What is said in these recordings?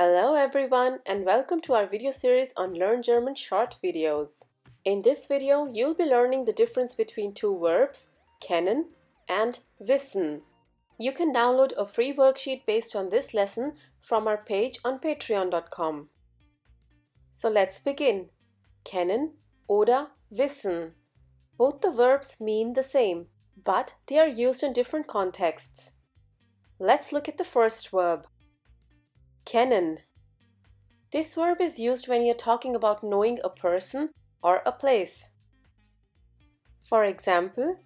Hello everyone and welcome to our video series on Learn German short videos. In this video, you'll be learning the difference between two verbs, kennen and wissen. You can download a free worksheet based on this lesson from our page on patreon.com. So let's begin. Kennen oder wissen. Both the verbs mean the same, but they are used in different contexts. Let's look at the first verb. Kennen. This verb is used when you're talking about knowing a person or a place. For example,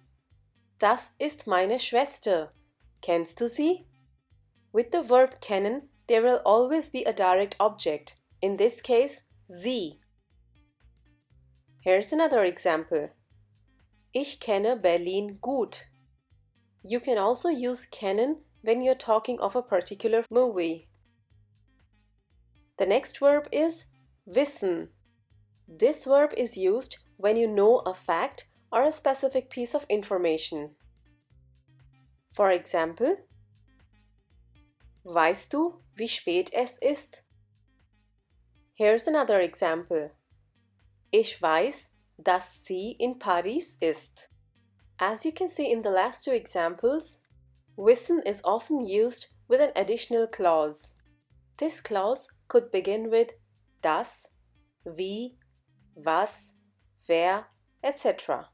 das ist meine Schwester. Kennst du sie? With the verb kennen, there will always be a direct object, in this case, sie. Here's another example. Ich kenne Berlin gut. You can also use kennen when you're talking of a particular movie. The next verb is wissen. This verb is used when you know a fact or a specific piece of information. For example, weißt du, wie spät es ist? Here's another example. Ich weiß, dass sie in Paris ist. As you can see in the last two examples, wissen is often used with an additional clause. This clause could begin with das, wie, was, wer, etc.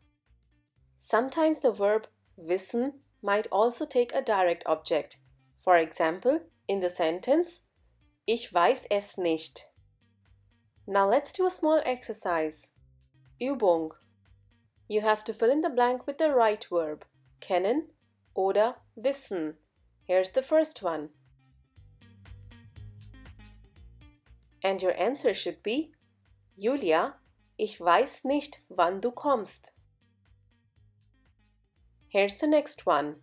Sometimes the verb wissen might also take a direct object. For example, in the sentence, ich weiß es nicht. Now let's do a small exercise. Übung. You have to fill in the blank with the right verb, kennen oder wissen. Here's the first one. And your answer should be, Julia, ich weiß nicht, wann du kommst. Here's the next one.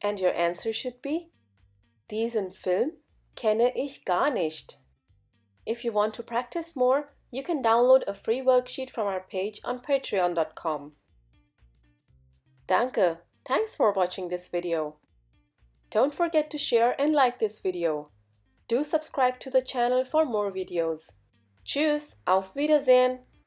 And your answer should be, diesen Film kenne ich gar nicht. If you want to practice more, you can download a free worksheet from our page on patreon.com. Danke! Thanks for watching this video. Don't forget to share and like this video. Do subscribe to the channel for more videos. Tschüss, auf Wiedersehen!